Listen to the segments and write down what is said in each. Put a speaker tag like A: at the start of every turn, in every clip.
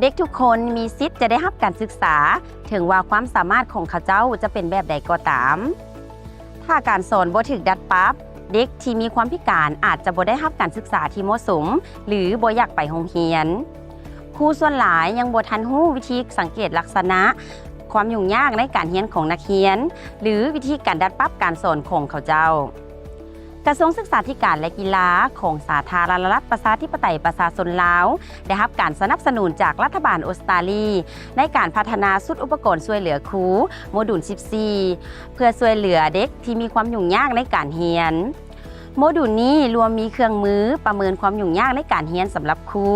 A: เด็กทุกคนมีสิทธิ์จะได้รับการศึกษาถึงว่าความสามารถของเขาเจ้าจะเป็นแบบใดก็ตามถ้าการสอนบ่ถูกดัดปรับเด็กที่มีความพิการอาจจะบ่ได้รับการศึกษาที่เหมาะสมหรือบ่อยากไปโรงเรียนครูส่วนหลายยังบ่ทันรู้วิธีสังเกตลักษณะความยุ่งยากในการเรียนของนักเรียนหรือวิธีการดัดปรับการสอนของเขาเจ้ากระทรวงศึกษาธิการและกีฬาของสาธารณรัฐประชาธิปไตยประชาชนลาวได้รับการสนับสนุนจากรัฐบาลออสเตรเลียในการพัฒนาชุดอุปกรณ์ช่วยเหลือครูโมดูล 14 เพื่อช่วยเหลือเด็กที่มีความยุ่งยากในการเรียนโมดูลนี้รวมมีเครื่องมือประเมินความยุ่งยากในการเรียนสำหรับครู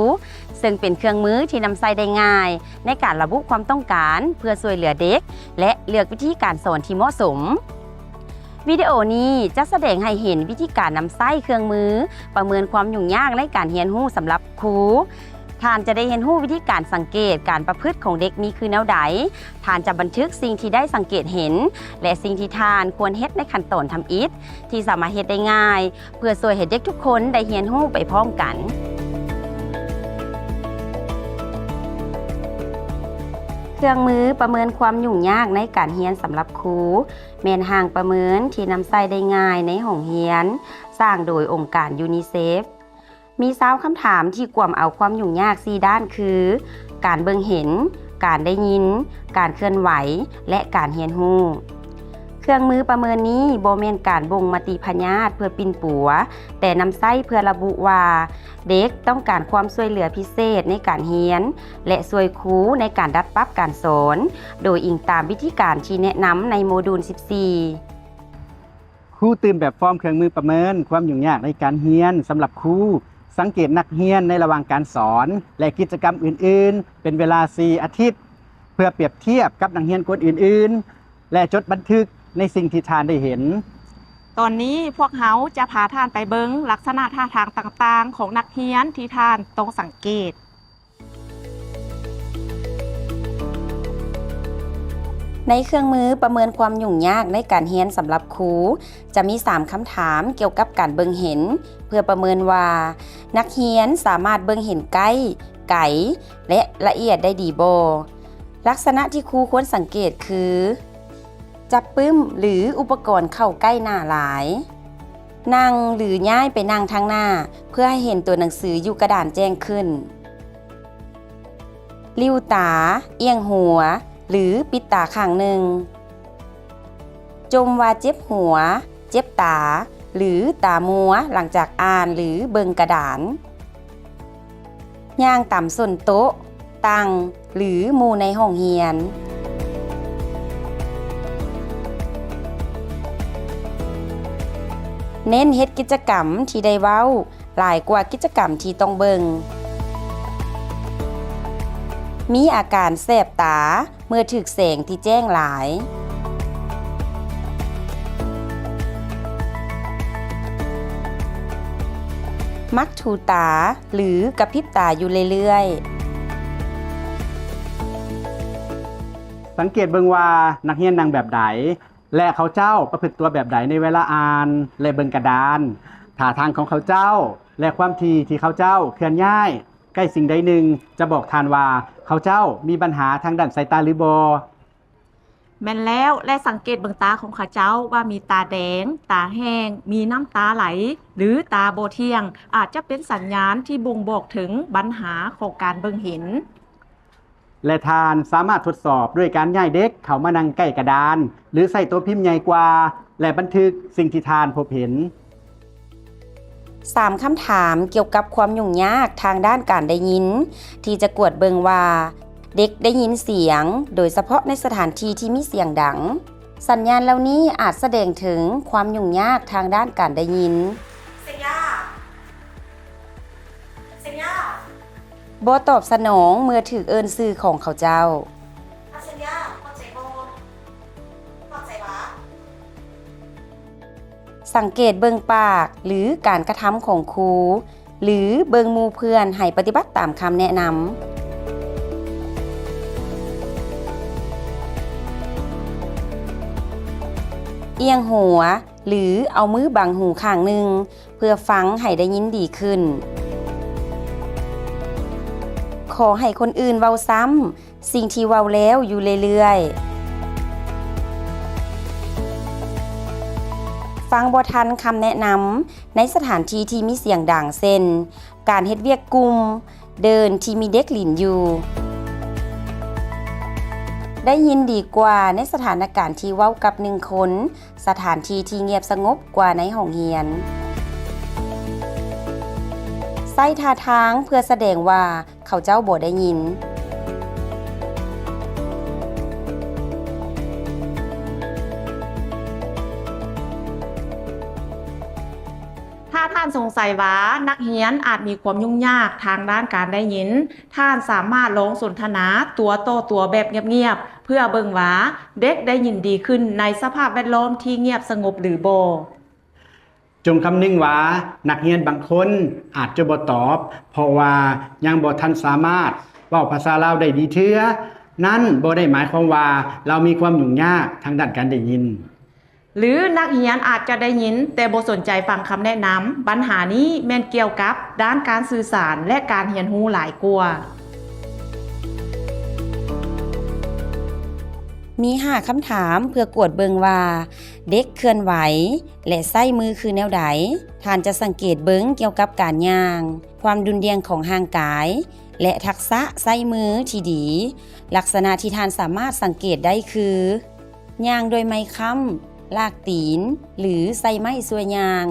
A: ซึ่งเป็นเครื่องมือที่นำใช้ได้ง่ายในการระบุความต้องการเพื่อช่วยเหลือเด็กและเลือกวิธีการสอนที่เหมาะสมวิดีโอนี้จะแสดงให้เห็นวิธีการนำใช้เครื่องมือประเมินความยุ่งยากในการเรียนรู้สำหรับครูท่านจะได้เห็นรู้วิธีการสังเกตการประพฤติของเด็กมีคือแนวใดท่านจะบันทึกสิ่งที่ได้สังเกตเห็นและสิ่งที่ท่านควรเฮ็ดในขั้นตอนทำอิฐที่สามารถเฮ็ดได้ง่ายเพื่อช่วยให้เด็กทุกคนได้เรียนรู้ไปพร้อมกันเครื่องมือประเมินความยุ่งยากในการเรียนสำหรับครูแม่นห่างประเมินที่นำใช้ได้ง่ายในห้องเรียนสร้างโดยองค์การยูนิเซฟมี20คำถามที่กวมเอาความยุ่งยาก4ด้านคือการเบิ่งเห็นการได้ยินการเคลื่อนไหวและการเรียนรู้เครื่องมือประเมินนี้บ่แม่นการบ่งมติพยาธิเพื่อปิ่นปัวแต่นำใช้เพื่อระบุว่าเด็กต้องการความช่วยเหลือพิเศษในการเรียนและช่วยครูในการดัดปรับการสอนโดยอิงตามวิธีการที่แนะนำในโมดูล 14
B: ครูตื่นแบบฟอร์มเครื่องมือประเมินความยุ่งยากในการเรียนสำหรับครูสังเกตนักเรียนในระหว่างการสอนและกิจกรรมอื่นๆเป็นเวลา4อาทิตย์เพื่อเปรียบเทียบกับนักเรียนคนอื่นๆและจดบันทึกในสิ่งที่ท่านได้เห็น
C: ตอนนี้พวกเขาจะพาท่านไปเบิ่งลักษณะท่าทางต่างๆของนักเรียนที่ท่านต้องสังเกต
A: ในเครื่องมือประเมินความยุ่งยากในการเรียนสำหรับครูจะมี3คำถามเกี่ยวกับการเบิ่งเห็นเพื่อประเมินว่านักเรียนสามารถเบิ่งเห็นใกล้ไกลและละเอียดได้ดีบ่ลักษณะที่ครูควรสังเกตคือจับปึ้มหรืออุปกรณ์เข้าใกล้หน้าหลายนั่งหรือย้ายไปนั่งทางหน้าเพื่อให้เห็นตัวหนังสืออยู่กระดานแจ้งขึ้นลิ้วตาเอียงหัวหรือปิดตาข้างหนึ่งจมว่าเจ็บหัวเจ็บตาหรือตามัวหลังจากอ่านหรือเบิ่งกระดานย่างต่ำส้นโต๊ะตั้งหรือหมู่ในห้องเรียนเน้นเฮ็ดกิจกรรมที่ได้เว้าหลายกว่ากิจกรรมที่ต้องเบิ่งมีอาการแสบตาเมื่อถูกแสงที่แจ้งหลายมักถูตาหรือกระพริบตาอยู่เรื่อย
B: ๆสังเกตเบิ่งว่านักเรียนนั่งแบบใดและเขาเจ้าประพฤติตัวแบบใดในเวลาอ่านและเบิ่งกระดานท่าทางของเขาเจ้าและความถี่ที่เขาเจ้าเคลื่อนย้ายใกล้สิ่งใดหนึ่งจะบอกทานว่าเขาเจ้ามีปัญหาทางด้านสายตาหรือบ่
C: แม่นแล้วและสังเกตเบิ่งตาของเขาเจ้าว่ามีตาแดงตาแห้งมีน้ำตาไหลหรือตาบ่เที่ยงอาจจะเป็นสัญญาณที่บ่งบอกถึงปัญหาของการเบิ่งเห็น
B: และทานสามารถทดสอบด้วยการย้ายเด็กเข้ามานั่งใกล้กระดานหรือใส่ตัวพิมพ์ใหญ่กว่าและบันทึกสิ่งที่ทานพบเห็น
A: 3คำถามเกี่ยวกับความยุ่งยากทางด้านการได้ยินที่จะกวดเบิ่งว่าเด็กได้ยินเสียงโดยเฉพาะในสถานที่ที่มีเสียงดังสัญญาณเหล่านี้อาจแสดงถึงความยุ่งยากทางด้านการได้ยินบ่ตอบสนองเมื่อถูกเอิ้นชื่อของเขาเจ้าสังเกตเบิ่งปากหรือการกระทำของครูหรือเบิ่งหมู่เพื่อนให้ปฏิบัติตามคำแนะนำเอียงหัวหรือเอามือบังหูข้างหนึ่งเพื่อฟังให้ได้ยินดีขึ้น ขอให้คนอื่นเว้าซ้ำสิ่งที่เว้าแล้วอยู่เรื่อยๆฟังบ่ทันคำแนะนำในสถานที่ที่มีเสียงดังเช่นการเฮ็ดเวียกกลุ่มเดินที่มีเด็กหลินอยู่ได้ยินดีกว่าในสถานการณ์ที่เว้ากับ1คนสถานที่ที่เงียบสงบกว่าในห้องเรียนใส่ท่าทางเพื่อแสดงว่าเขาเจ้าบ่ได้ยิน
C: ถ้าท่านสงสัยว่านักเรียนอาจมีความยุ่งยากทางด้านการได้ยินท่านสามารถลงสนทนาตัวต่อตัวแบบเงียบๆเพื่อเบิ่งว่าเด็กได้ยินดีขึ้นในสภาพแวดล้อมที่เงียบสงบหรือบ่
B: จงคำนึงว่านักเรียนบางคนอาจจะบ่ตอบเพราะว่ายังบ่ทันสามารถเว้าภาษาลาวได้ดีเทื่อนั่นบ่ได้หมายความว่าเรามีความยุ่งยากทางด้านการได้ยิน
C: หรือนักเรียนอาจจะได้ยินแต่บ่สนใจฟังคำแนะนำปัญหานี้แม่นเกี่ยวกับด้านการสื่อสารและการเรียนรู้หลายกว่า
A: มี5คำถามเพื่อกวดเบิงว่าเด็กเคลื่อนไหวและไส้มือคือแนวใดท่านจะสังเกตเบิงเกี่ยวกับการย่างความดุลเดียงของร่างกายและทักษะไส้มือที่ดีลักษณะที่ท่านสามารถสังเกตได้คือย่างโดยไม้ค้ำลากตีนหรือใส่ไม้สวยยาง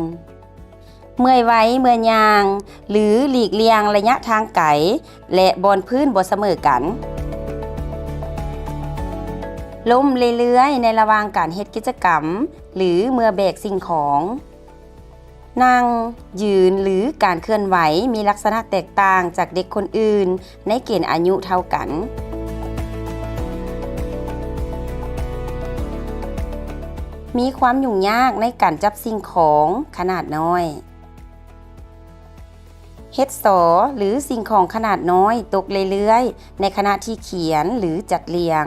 A: เมื่อยไว้เมื่อยยางหรือหลีกเลี่ยงระยะทางไกลและบอนพื้นบ่เสมอกันล้มเรื่อยๆในระหว่างการเฮ็ดกิจกรรมหรือเมื่อแบกสิ่งของนั่งยืนหรือการเคลื่อนไหวมีลักษณะแตกต่างจากเด็กคนอื่นในเกณฑ์อายุเท่ากันมีความยุ่งยากในการจับสิ่งของขนาดน้อยเฮ็ดสอหรือสิ่งของขนาดน้อยตกเรื่อยๆในขณะที่เขียนหรือจัดเรียง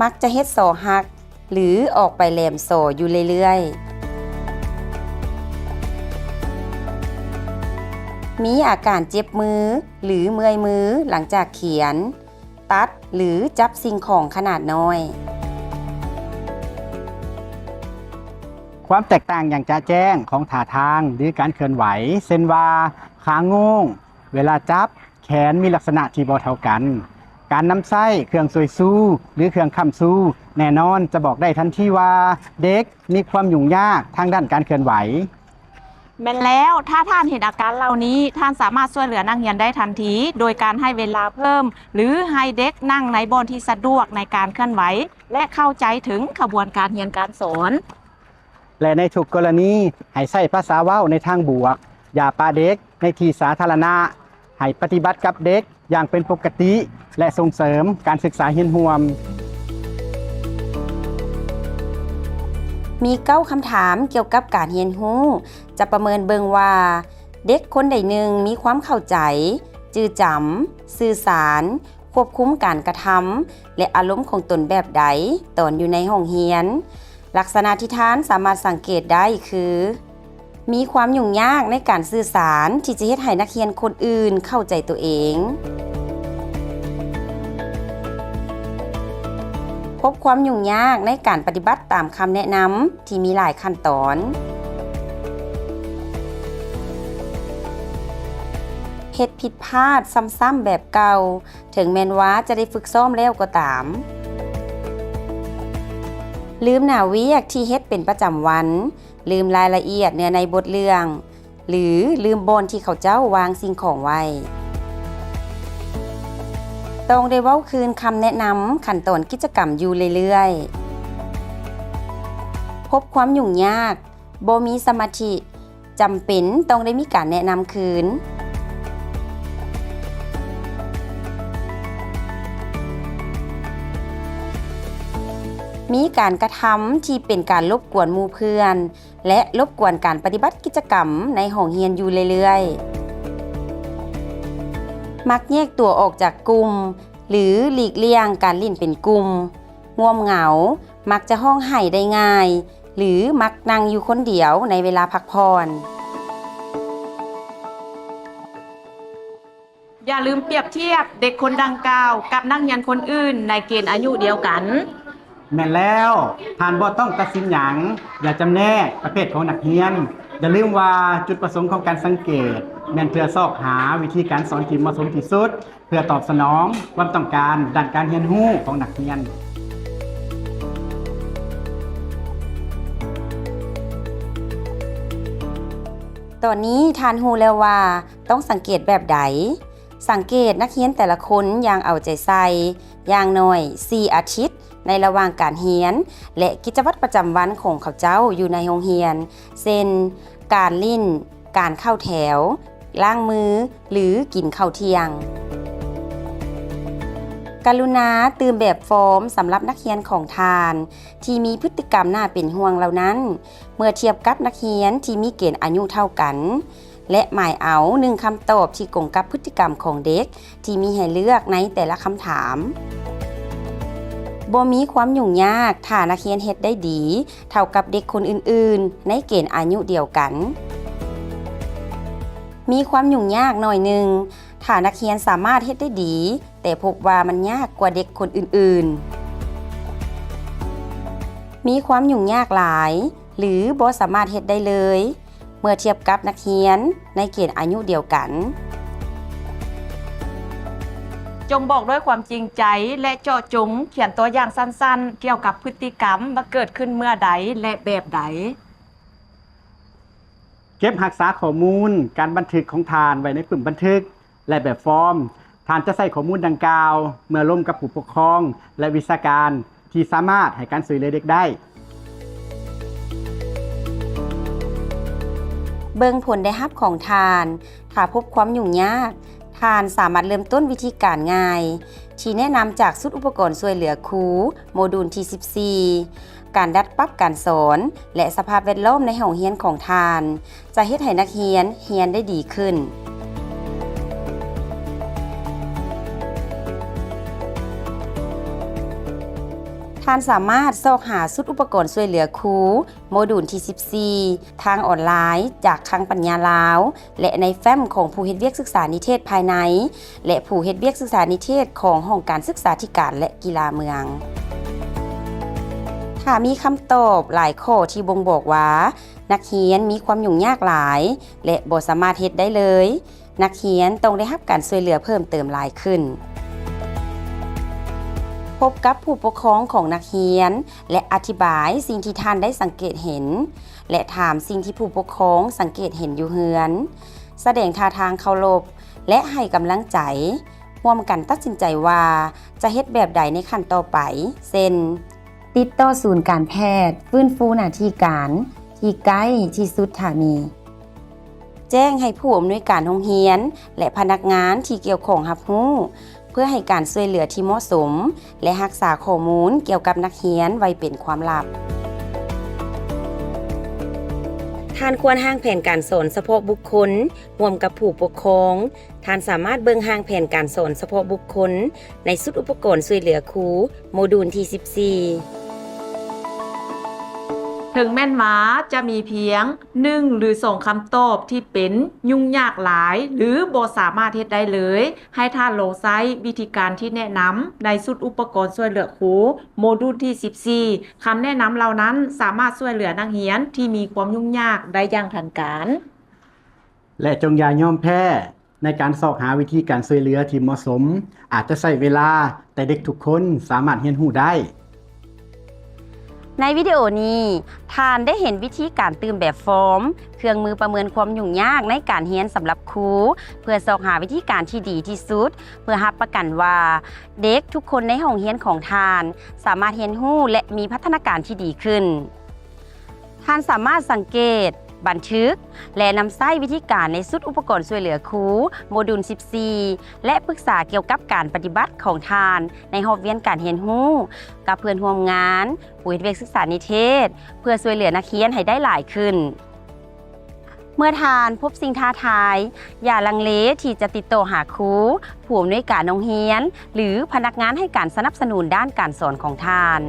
A: มักจะเฮ็ดสอหักหรือออกไปแหลมสออยู่เรื่อยๆมีอาการเจ็บมือหรือเมื่อยมือหลังจากเขียนตัดหรือจับสิ่งของขนาดน้อย
B: ความแตกต่างอย่างจะแจ้งของท่าทางหรือการเคลื่อนไหวเช่นว่าขาโง่งเวลาจับแขนมีลักษณะที่บ่เท่ากันการนำไส้เครื่องซวยสู้หรือเครื่องค้ำสู้แน่นอนจะบอกได้ทันทีว่าเด็กมีความยุ่งยากทางด้านการเคลื่อนไหว
C: แม่นแล้วถ้าท่านเห็นอาการเหล่านี้ท่านสามารถช่วยเหลือนักเรียนได้ทันทีโดยการให้เวลาเพิ่มหรือให้เด็กนั่งในบอนที่สะดวกในการเคลื่อนไหวและเข้าใจถึงขบวนการเรียนการสอน
B: และในทุกกรณีให้ใช้ภาษาเว้าในทางบวกอย่าปาเด็กในที่สาธารณะให้ปฏิบัติกับเด็กอย่างเป็นปกติและส่งเสริมการศึกษาเฮียนร่วม
A: มี9คำถามเกี่ยวกับการเรียนรู้จะประเมินเบิงว่าเด็กคนใดหนึ่งมีความเข้าใจจื้อจำสื่อสารควบคุมการกระทำและอารมณ์ของตนแบบใดตอนอยู่ในห้องเรียนลักษณะที่ท่านสามารถสังเกตได้คือมีความยุ่งยากในการสื่อสารที่จะเฮ็ดให้นักเรียนคนอื่นเข้าใจตัวเองพบความยุ่งยากในการปฏิบัติตามคำแนะนำที่มีหลายขั้นตอนเฮ็ดผิดพลาดซ้ำๆแบบเก่าถึงแม้นว่าจะได้ฝึกซ้อมแล้วก็ตามลืมหน้าเวียกที่เฮ็ดเป็นประจำวันลืมรายละเอียดเนื้อในบทเรื่องหรือลืมบอนที่เขาเจ้าวางสิ่งของไว้ต้องได้เว้าคืนคำแนะนำขั้นตอนกิจกรรมอยู่เรื่อยๆพบความยุ่งยากบ่มีสมาธิจำเป็นต้องได้มีการแนะนำคืนมีการกระทำที่เป็นการรบกวนหมู่เพื่อนและรบกวนการปฏิบัติกิจกรรมในห้องเรียนอยู่เรื่อยๆมักแยกตัวออกจากกลุ่มหรือหลีกเลี่ยงการเล่นเป็นกลุ่มง่วงเหงามักจะห้องไห้ได้ง่ายหรือมักนั่งอยู่คนเดียวในเวลาพักผ่อน
C: อย่าลืมเปรียบเทียบเด็กคนดังกล่าวกับนักเรียนคนอื่นในเกณฑ์อายุเดียวกัน
B: แม่นแล้วท่านบ่ต้องตัดสินหยังอย่าจำแนกประเภทของนักเรียนอย่าลืมว่าจุดประสงค์ของการสังเกตแม่นเพื่อซอกหาวิธีการสอนที่เหมาะสมที่สุดเพื่อตอบสนองความต้องการด้านการเรียนรู้ของนักเรียน
A: ตอนนี้ทานฮูแล้วว่าต้องสังเกตแบบใดสังเกตนักเรียนแต่ละคนอย่างเอาใจใส่อย่างน้อย4อาทิตย์ในระหว่างการเรียนและกิจวัตรประจำวันของเขาเจ้าอยู่ในโรงเรียนเช่นการลิ้นการเข้าแถวล้างมือหรือกินข้าวเที่ยงกรุณาตื่มแบบฟอร์มสำหรับนักเรียนของทานที่มีพฤติกรรมน่าเป็นห่วงเหล่านั้นเมื่อเทียบกับนักเรียนที่มีเกณฑ์อายุเท่ากันและหมายเอา1คำตอบที่ตรงกับพฤติกรรมของเด็กที่มีให้เลือกในแต่ละคำถามบ่มีความยุ่งยากถ้านักเรียนเฮ็ดได้ดีเท่ากับเด็กคนอื่นๆในเกณฑ์อายุเดียวกันมีความยุ่งยากหน่อยหนึ่งถ้านักเรียนสามารถเฮ็ดได้ดีแต่พบว่ามันยากกว่าเด็กคนอื่นๆมีความยุ่งยากหลายหรือบ่สามารถเฮ็ดได้เลยเมื่อเทียบกับนักเรียนในเกณฑ์อายุเดียวกัน
C: จงบอกด้วยความจริงใจและเจาะจงเขียนตัวอย่างสั้นๆเกี่ยวกับพฤติกรรมว่าเกิดขึ้นเมื่อใดและแบบใด
B: เก็บรักษาข้อมูลการบันทึกของทานไว้ในปึ้มบันทึกและแบบฟอร์มทานจะใส่ข้อมูลดังกล่าวเมื่อร่วมกับผู้ปกครองและวิชาการที่สามารถให้การช่วยเหลือเด็กได้
A: เบิ่งผลได้รับของทานถ้าพบความยุ่งยากทานสามารถเริ่มต้นวิธีการง่ายที่แนะนำจากชุดอุปกรณ์ช่วยเหลือครูโมดูลที่14การดัดปรับการสอนและสภาพแวดล้อมในห้องเรียนของทานจะเฮ็ดให้นักเรียนเรียนได้ดีขึ้นท่านสามารถซอกหาชุดอุปกรณ์ช่วยเหลือครูโมดูลที่14ทางออนไลน์จากคลังปัญญาลาวและในแฟ้มของผู้เฮ็ดเวียกศึกษานิเทศภายในและผู้เฮ็ดเวียกศึกษานิเทศของห้องการศึกษาธิการและกีฬาเมืองถ้ามีคำตอบหลายข้อที่บ่งบอกว่านักเรียนมีความยุ่งยากหลายและบ่สามารถเฮ็ดได้เลยนักเรียนต้องได้รับการช่วยเหลือเพิ่มเติมหลายขึ้นพบกับผู้ปกครองของนักเรียนและอธิบายสิ่งที่ท่านได้สังเกตเห็นและถามสิ่งที่ผู้ปกครองสังเกตเห็นอยู่เฮือนแสดงท่าทางเคารพและให้กำลังใจร่วมกันตัดสินใจว่าจะเฮ็ดแบบใดในขั้นต่อไปเช่นติดต่อศูนย์การแพทย์ฟื้นฟูหน้าที่การที่ใกล้ที่สุดถ้ามีแจ้งให้ผู้อำนวยการโรงเรียนและพนักงานที่เกี่ยวข้องรับรู้เพื่อให้การช่วยเหลือที่เหมาะสมและรักษาข้อมูลเกี่ยวกับนักเรียนไว้เป็นความลับท่านควรร่างแผนการสอนเฉพาะบุคคลร่วมกับผู้ปกครองท่านสามารถเบิ่งร่างแผนการสอนเฉพาะบุคคลในชุดอุปกรณ์ช่วยเหลือครูโมดูลที่14
C: ถึงแม่นว่าจะมีเพียง1หรือ2คำตอบที่เป็นยุ่งยากหลายหรือบ่สามารถเฮ็ดได้เลยให้ท่านลองใช้วิธีการที่แนะนำในชุดอุปกรณ์ช่วยเหลือครูโมดูลที่14คำแนะนำเหล่านั้นสามารถช่วยเหลือนักเรียนที่มีความยุ่งยากได้อย่างทันการ
B: และจงอย่ายอมแพ้ในการสอกหาวิธีการช่วยเหลือที่เหมาะสมอาจจะใช้เวลาแต่เด็กทุกคนสามารถเรียนรู้ได้
A: ในวิดีโอนี้ท่านได้เห็นวิธีการตื่มแบบฟอร์มเครื่องมือประเมินความยุ่งยากในการเรียนสำหรับครูเพื่อสอกหาวิธีการที่ดีที่สุดเพื่อรับประกันว่าเด็กทุกคนในห้องเรียนของท่านสามารถเรียนรู้และมีพัฒนาการที่ดีขึ้นท่านสามารถสังเกตบันทึกและนำใช้วิธีการในชุดอุปกรณ์ช่วยเหลือครูโมดูล14และปรึกษาเกี่ยวกับการปฏิบัติของท่านในห้องเรียนการเรียนรู้กับเพื่อนร่วมงานผู้เฮ็ดเวียกศึกษานิเทศเพื่อช่วยเหลือนักเรียนให้ได้หลายขึ้นเมื่อท่านพบสิ่งท้าทายอย่าลังเลที่จะติดต่อหาครูผู้อำนวยการโรงเรียนหรือพนักงานให้การสนับสนุนด้านการสอนของท่าน